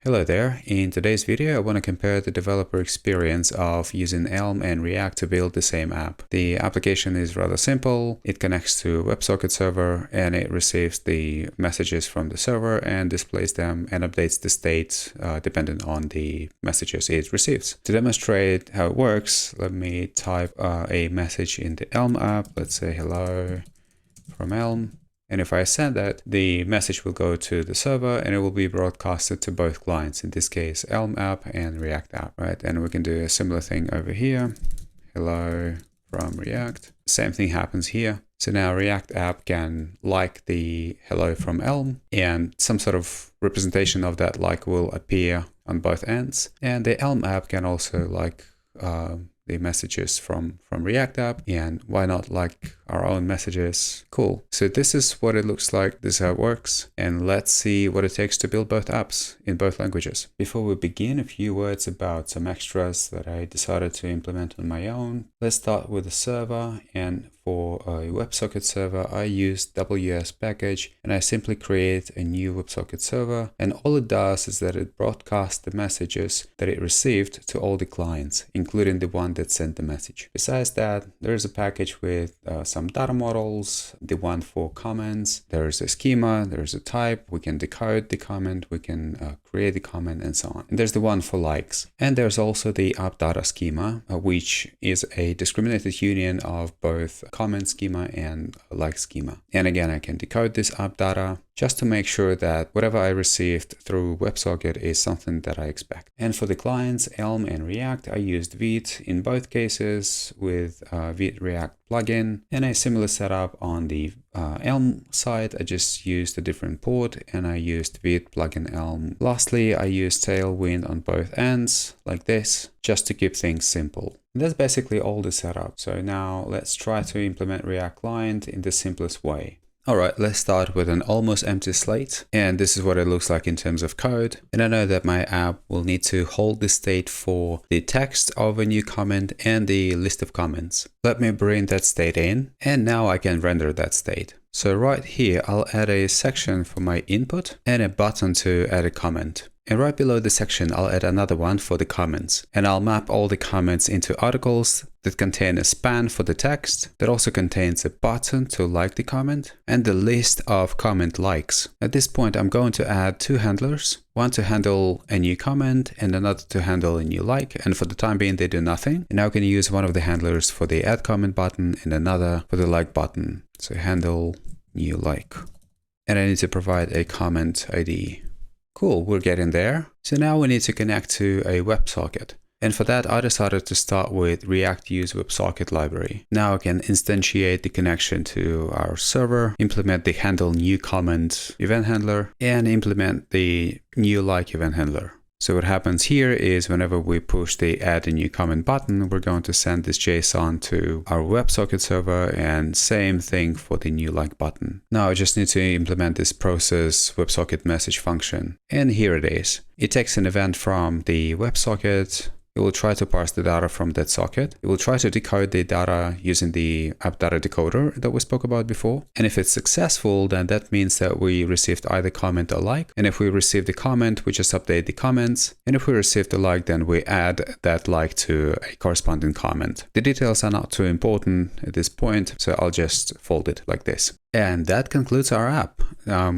Hello there. In today's video, I want to compare the developer experience of using Elm and React to build the same app. The application is rather simple. It connects to WebSocket server and it receives the messages from the server and displays them and updates the state depending on the messages it receives. To demonstrate how it works, let me type a message in the Elm app. Let's say hello from Elm. And if I send that, the message will go to the server and it will be broadcasted to both clients, in this case, Elm app and React app, right? And we can do a similar thing over here. Hello from React. Same thing happens here. So now React app can like the hello from Elm and some sort of representation of that like will appear on both ends. And the Elm app can also like the messages from React app, and why not like our own messages? Cool. So this is what it looks like. This is how it works. And let's see what it takes to build both apps in both languages. Before we begin, a few words about some extras that I decided to implement on my own. Let's start with the server. And for a WebSocket server, I use WS package and I simply create a new WebSocket server. And all it does is that it broadcasts the messages that it received to all the clients, including the one that sent the message. Besides that, there's a package with some data models, the one for comments, there's a schema, there's a type, we can decode the comment, we can create the comment and so on. And there's the one for likes. And there's also the app data schema, which is a discriminated union of both comment schema and like schema. And again, I can decode this app data just to make sure that whatever I received through WebSocket is something that I expect. And for the clients, Elm and React, I used Vite in both cases with Vite React plugin, and a similar setup on the Elm side. I just used a different port and I used Vite plugin Elm. Lastly, I used Tailwind on both ends like this, just to keep things simple. And that's basically all the setup. So now let's try to implement React Client in the simplest way. All right, let's start with an almost empty slate. And this is what it looks like in terms of code. And I know that my app will need to hold the state for the text of a new comment and the list of comments. Let me bring that state in, and now I can render that state. So right here, I'll add a section for my input and a button to add a comment. And right below the section, I'll add another one for the comments. And I'll map all the comments into articles that contain a span for the text, that also contains a button to like the comment, and the list of comment likes. At this point, I'm going to add two handlers, one to handle a new comment and another to handle a new like. And for the time being, they do nothing. And now I can use one of the handlers for the add comment button and another for the like button. So handle new like. And I need to provide a comment ID. Cool, we're getting there. So now we need to connect to a WebSocket. And for that, I decided to start with React use WebSocket library. Now I can instantiate the connection to our server, implement the handle new comment event handler, and implement the new like event handler. So what happens here is whenever we push the add a new comment button, we're going to send this JSON to our WebSocket server, and same thing for the new like button. Now I just need to implement this process WebSocket message function. And here it is. It takes an event from the WebSocket. It will try to parse the data from that socket. It will try to decode the data using the app data decoder that we spoke about before. And if it's successful, then that means that we received either comment or like. And if we receive the comment, we just update the comments. And if we receive the like, then we add that like to a corresponding comment. The details are not too important at this point, so I'll just fold it like this. And that concludes our app.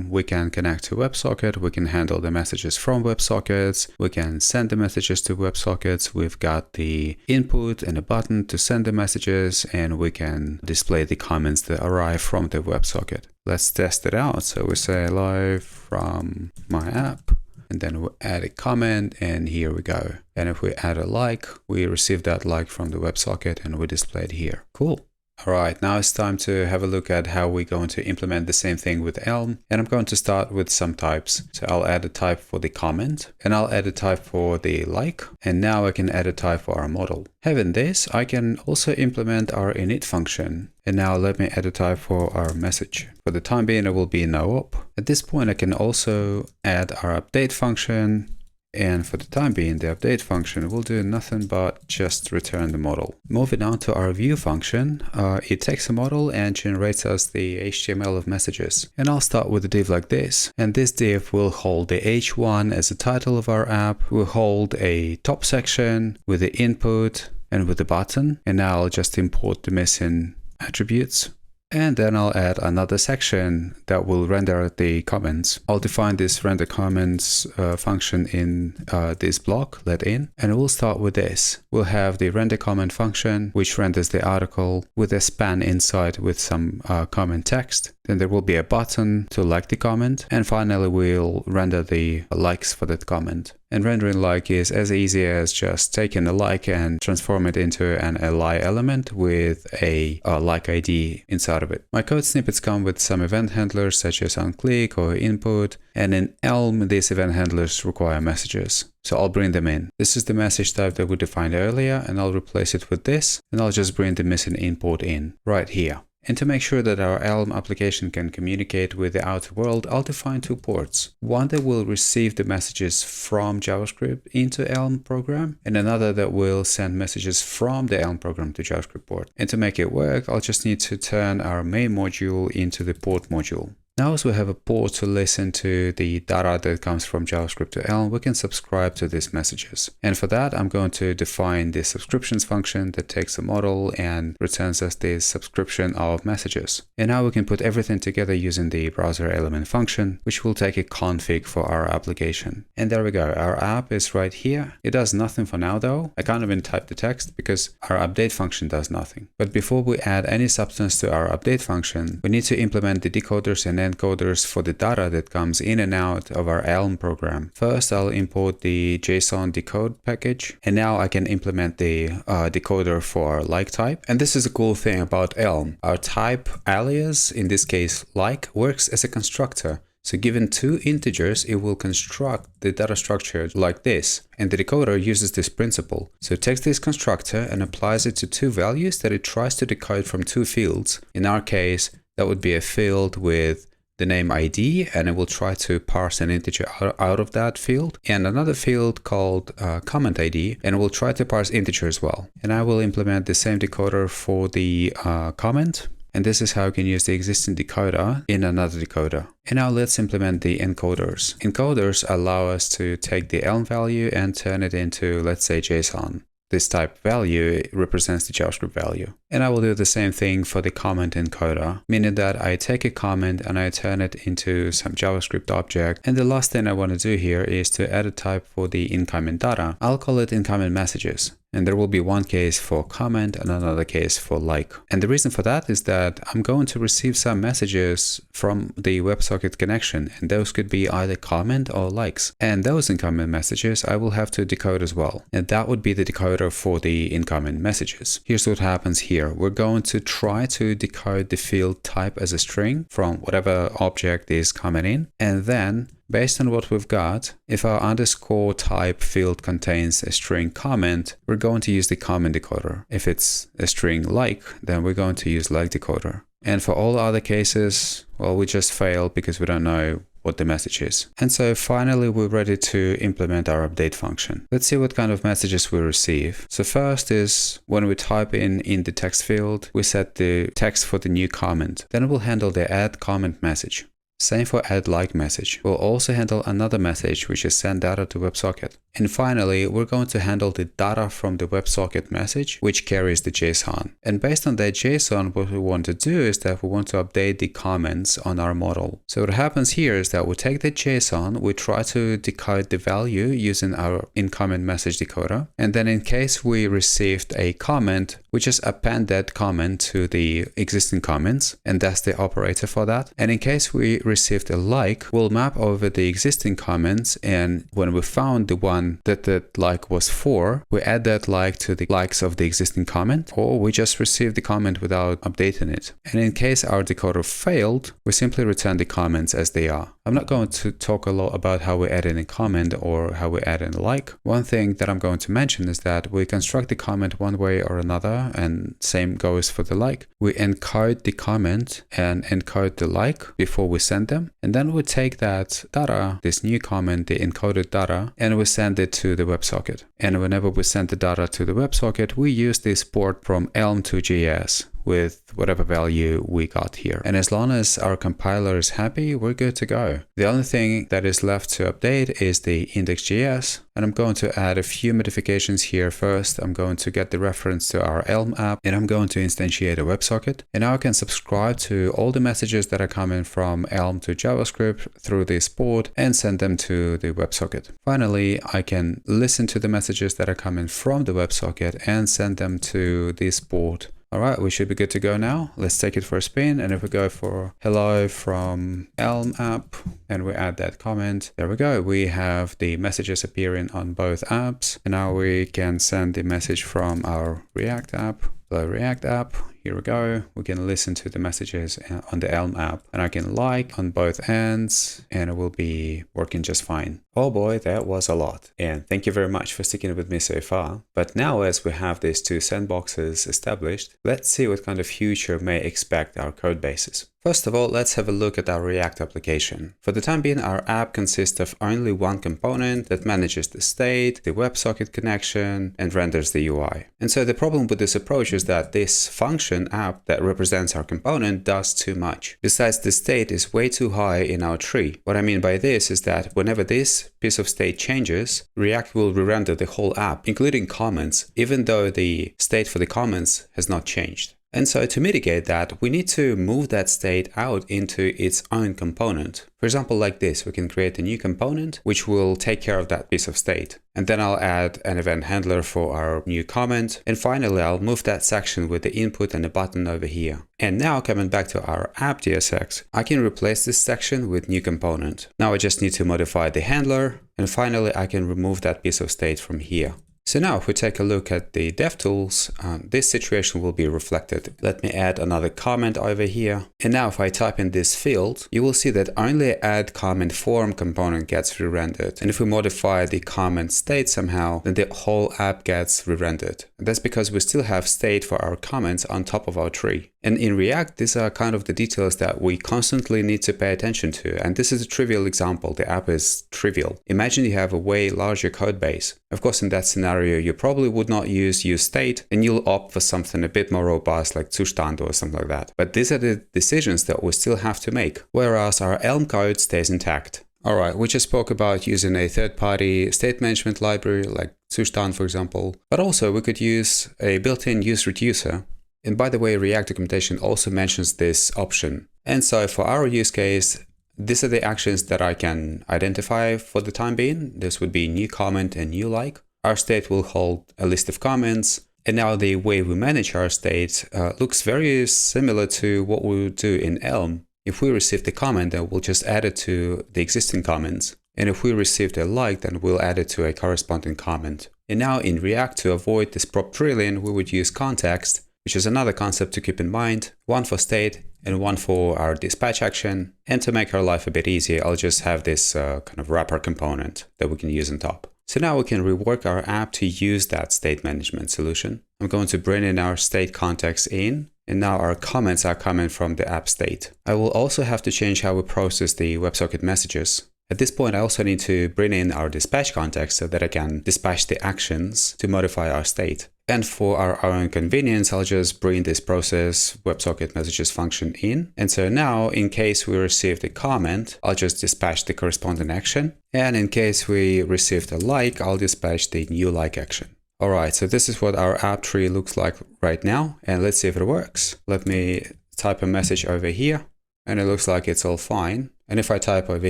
We can connect to WebSocket, we can handle the messages from WebSockets, we can send the messages to WebSockets, we've got the input and a button to send the messages, and we can display the comments that arrive from the WebSocket. Let's test it out. So we say live from my app, and then we add a comment, and here we go. And if we add a like, we receive that like from the WebSocket and we display it here. Cool. All right, now it's time to have a look at how we're going to implement the same thing with Elm. And I'm going to start with some types. So I'll add a type for the comment, and I'll add a type for the like. And now I can add a type for our model. Having this, I can also implement our init function. And now let me add a type for our message. For the time being, it will be no op. At this point, I can also add our update function. And for the time being, the update function will do nothing but just return the model. Moving on to our view function, it takes a model and generates us the HTML of messages. And I'll start with a div like this. And this div will hold the h1 as the title of our app. We'll hold a top section with the input and with the button. And now I'll just import the missing attributes. And then I'll add another section that will render the comments. I'll define this render comments function in this block, let in, and we'll start with this. We'll have the render comment function, which renders the article with a span inside with some comment text. Then there will be a button to like the comment. And finally, we'll render the likes for that comment. And rendering like is as easy as just taking a like and transform it into an li element with a like ID inside of it. My code snippets come with some event handlers such as onClick or input. And in Elm, these event handlers require messages. So I'll bring them in. This is the message type that we defined earlier, and I'll replace it with this. And I'll just bring the missing import in right here. And to make sure that our Elm application can communicate with the outer world, I'll define two ports. One that will receive the messages from JavaScript into Elm program, and another that will send messages from the Elm program to JavaScript port. And to make it work, I'll just need to turn our main module into the port module. Now, as we have a port to listen to the data that comes from JavaScript to Elm, we can subscribe to these messages. And for that, I'm going to define the subscriptions function that takes a model and returns us the subscription of messages. And now we can put everything together using the browser element function, which will take a config for our application. And there we go. Our app is right here. It does nothing for now, though. I can't even type the text because our update function does nothing. But before we add any substance to our update function, we need to implement the decoders and encoders for the data that comes in and out of our Elm program. First, I'll import the JSON decode package, and now I can implement the decoder for our like type. And this is a cool thing about Elm. Our type alias, in this case like, works as a constructor. So given two integers, it will construct the data structure like this. And the decoder uses this principle. So it takes this constructor and applies it to two values that it tries to decode from two fields. In our case, that would be a field with the name ID, and it will try to parse an integer out of that field, and another field called comment ID, and it will try to parse integer as well. And I will implement the same decoder for the comment. And this is how you can use the existing decoder in another decoder. And now let's implement the encoders. Encoders allow us to take the Elm value and turn it into, let's say, JSON. This type value represents the JavaScript value. And I will do the same thing for the comment encoder, meaning that I take a comment and I turn it into some JavaScript object. And the last thing I want to do here is to add a type for the incoming data. I'll call it incoming messages. And there will be one case for comment and another case for like. And the reason for that is that I'm going to receive some messages from the WebSocket connection, and those could be either comment or likes. And those incoming messages I will have to decode as well. And that would be the decoder for the incoming messages. Here's what happens here. We're going to try to decode the field type as a string from whatever object is coming in. And then based on what we've got, if our underscore type field contains a string comment, we're going to use the comment decoder. If it's a string like, then we're going to use like decoder. And for all other cases, well, we just fail because we don't know what the message is. And so finally, we're ready to implement our update function. Let's see what kind of messages we receive. So first is when we type in the text field, we set the text for the new comment. Then we'll handle the add comment message. Same for add like message. We'll also handle another message, which is send data to WebSocket. And finally, we're going to handle the data from the WebSocket message, which carries the JSON. And based on that JSON, what we want to do is that we want to update the comments on our model. So what happens here is that we take the JSON, we try to decode the value using our incoming message decoder. And then in case we received a comment, we just append that comment to the existing comments. And that's the operator for that. And in case we received a like, we'll map over the existing comments. And when we found the one that like was for, we add that like to the likes of the existing comment, or we just receive the comment without updating it. And in case our decoder failed, we simply return the comments as they are. I'm not going to talk a lot about how we add in a comment or how we add in a like. One thing that I'm going to mention is that we construct the comment one way or another, and same goes for the like. We encode the comment and encode the like before we send them. And then we take that data, this new comment, the encoded data, and we send it to the WebSocket. And whenever we send the data to the WebSocket, we use this port from Elm to JS with whatever value we got here. And as long as our compiler is happy, we're good to go. The only thing that is left to update is the index.js. And I'm going to add a few modifications here. First, I'm going to get the reference to our Elm app, and I'm going to instantiate a WebSocket. And now I can subscribe to all the messages that are coming from Elm to JavaScript through this port and send them to the WebSocket. Finally, I can listen to the messages that are coming from the WebSocket and send them to this port. All right, we should be good to go now. Let's take it for a spin. And if we go for hello from Elm app and we add that comment, there we go. We have the messages appearing on both apps. And now we can send the message from our React app. Hello React app. Here we go. We can listen to the messages on the Elm app, and I can like on both ends, and it will be working just fine. Oh boy, that was a lot. And thank you very much for sticking with me so far. But now, as we have these two sandboxes established, let's see what kind of future may expect our code bases. First of all, let's have a look at our React application. For the time being, our app consists of only one component that manages the state, the WebSocket connection, and renders the UI. And so the problem with this approach is that this function app that represents our component does too much. Besides, the state is way too high in our tree. What I mean by this is that whenever this piece of state changes, React will re-render the whole app, including comments, even though the state for the comments has not changed. And so to mitigate that, we need to move that state out into its own component. For example, like this, we can create a new component which will take care of that piece of state. And then I'll add an event handler for our new comment. And finally, I'll move that section with the input and the button over here. And now coming back to our app.jsx, I can replace this section with new component. Now I just need to modify the handler. And finally, I can remove that piece of state from here. So now if we take a look at the DevTools, this situation will be reflected. Let me add another comment over here. And now if I type in this field, you will see that only add comment form component gets re-rendered. And if we modify the comment state somehow, then the whole app gets re-rendered. And that's because we still have state for our comments on top of our tree. And in React, these are kind of the details that we constantly need to pay attention to. And this is a trivial example. The app is trivial. Imagine you have a way larger code base. Of course, in that scenario, you probably would not use state, and you'll opt for something a bit more robust like Zustand or something like that. But these are the decisions that we still have to make, whereas our Elm code stays intact. All right, we just spoke about using a third-party state management library like Zustand, for example, but also we could use a built-in use reducer. And by the way, React documentation also mentions this option. And so for our use case, these are the actions that I can identify for the time being. This would be new comment and new like. Our state will hold a list of comments. And now the way we manage our state looks very similar to what we would do in Elm. If we receive the comment, then we'll just add it to the existing comments. And if we received a like, then we'll add it to a corresponding comment. And now in React, to avoid this prop trillion, we would use context, which is another concept to keep in mind, one for state and one for our dispatch action. And to make our life a bit easier, I'll just have this kind of wrapper component that we can use on top. So now we can rework our app to use that state management solution. I'm going to bring in our state context in, and now our comments are coming from the app state. I will also have to change how we process the WebSocket messages. At this point, I also need to bring in our dispatch context so that I can dispatch the actions to modify our state. And for our own convenience, I'll just bring this process WebSocket messages function in. And so now, in case we received a comment, I'll just dispatch the corresponding action. And in case we received a like, I'll dispatch the new like action. All right, so this is what our app tree looks like right now. And let's see if it works. Let me type a message over here, and it looks like it's all fine. And if I type over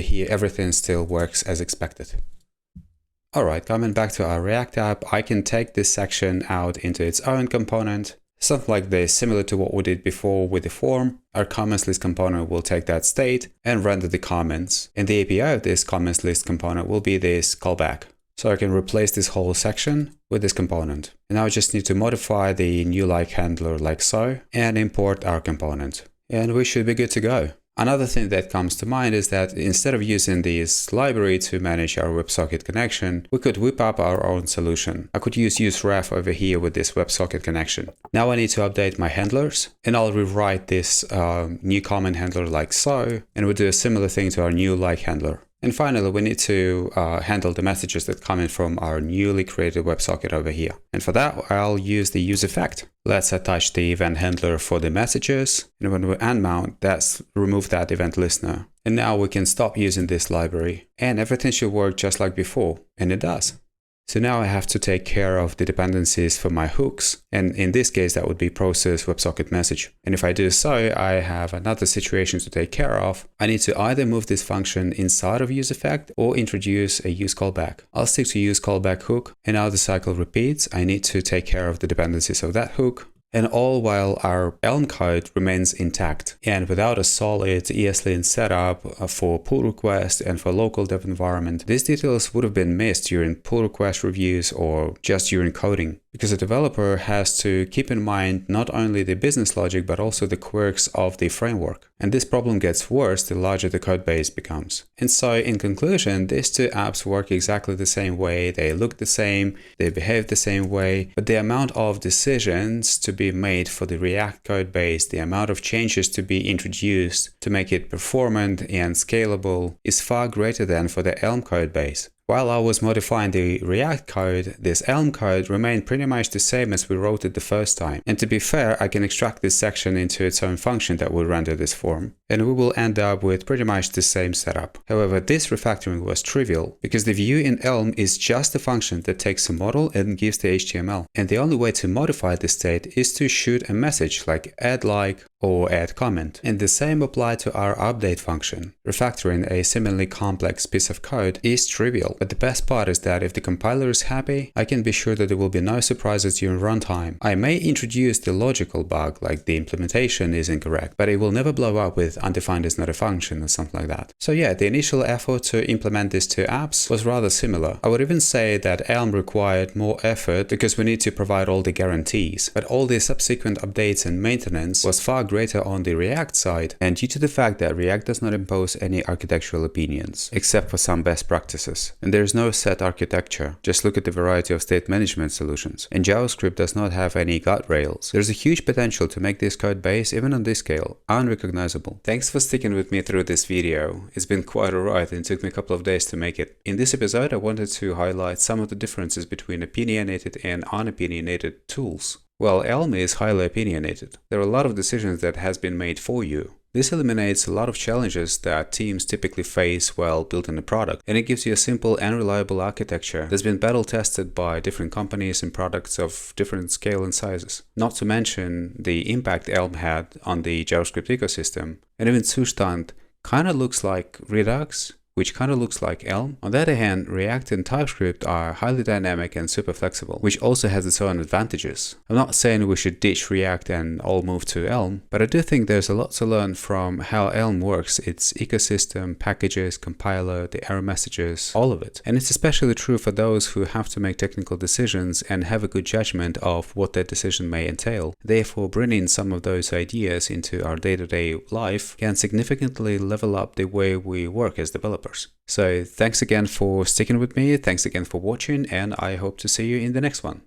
here, everything still works as expected. All right, coming back to our React app, I can take this section out into its own component. Something like this, similar to what we did before with the form. Our comments list component will take that state and render the comments. And the API of this comments list component will be this callback. So I can replace this whole section with this component. And now I just need to modify the new like handler like so and import our component. And we should be good to go. Another thing that comes to mind is that instead of using this library to manage our WebSocket connection, we could whip up our own solution. I could use useRef over here with this WebSocket connection. Now I need to update my handlers, and I'll rewrite this new comment handler like so, and we'll do a similar thing to our new like handler. And finally, we need to handle the messages that come in from our newly created WebSocket over here. And for that, I'll use the use effect. Let's attach the event handler for the messages. And when we unmount, let's remove that event listener. And now we can stop using this library. And everything should work just like before. And it does. So now I have to take care of the dependencies for my hooks, and in this case that would be process WebSocket message. And if I do so, I have another situation to take care of. I need to either move this function inside of useEffect or introduce a useCallback. I'll stick to useCallback hook, and now the cycle repeats. I need to take care of the dependencies of that hook. And all while our Elm code remains intact. And without a solid ESLint setup for pull request and for local dev environment, these details would have been missed during pull request reviews or just during coding. Because a developer has to keep in mind not only the business logic, but also the quirks of the framework. And this problem gets worse the larger the code base becomes. And so in conclusion, these two apps work exactly the same way, they look the same, they behave the same way, but the amount of decisions to be made for the React code base, the amount of changes to be introduced to make it performant and scalable is far greater than for the Elm code base. While I was modifying the React code, this Elm code remained pretty much the same as we wrote it the first time. And to be fair, I can extract this section into its own function that will render this form, and we will end up with pretty much the same setup. However, this refactoring was trivial, because the view in Elm is just a function that takes a model and gives the HTML. And the only way to modify this state is to shoot a message like add like or add comment. And the same applied to our update function. Refactoring a similarly complex piece of code is trivial. But the best part is that if the compiler is happy, I can be sure that there will be no surprises during runtime. I may introduce the logical bug, like the implementation is incorrect, but it will never blow up with undefined is not a function or something like that. So yeah, the initial effort to implement these two apps was rather similar. I would even say that Elm required more effort because we need to provide all the guarantees, but all the subsequent updates and maintenance was far greater on the React side, and due to the fact that React does not impose any architectural opinions, except for some best practices. And there is no set architecture, just look at the variety of state management solutions. And JavaScript does not have any guardrails. There's a huge potential to make this code base, even on this scale, unrecognizable. Thanks for sticking with me through this video. It's been quite a ride and it took me a couple of days to make it. In this episode, I wanted to highlight some of the differences between opinionated and unopinionated tools. Well, Elm is highly opinionated. There are a lot of decisions that has been made for you. This eliminates a lot of challenges that teams typically face while building a product, and it gives you a simple and reliable architecture that's been battle tested by different companies and products of different scale and sizes. Not to mention the impact Elm had on the JavaScript ecosystem. And even Zustand kind of looks like Redux, which kind of looks like Elm. On the other hand, React and TypeScript are highly dynamic and super flexible, which also has its own advantages. I'm not saying we should ditch React and all move to Elm, but I do think there's a lot to learn from how Elm works, its ecosystem, packages, compiler, the error messages, all of it. And it's especially true for those who have to make technical decisions and have a good judgment of what their decision may entail. Therefore, bringing some of those ideas into our day-to-day life can significantly level up the way we work as developers. So thanks again for sticking with me, thanks again for watching, and I hope to see you in the next one.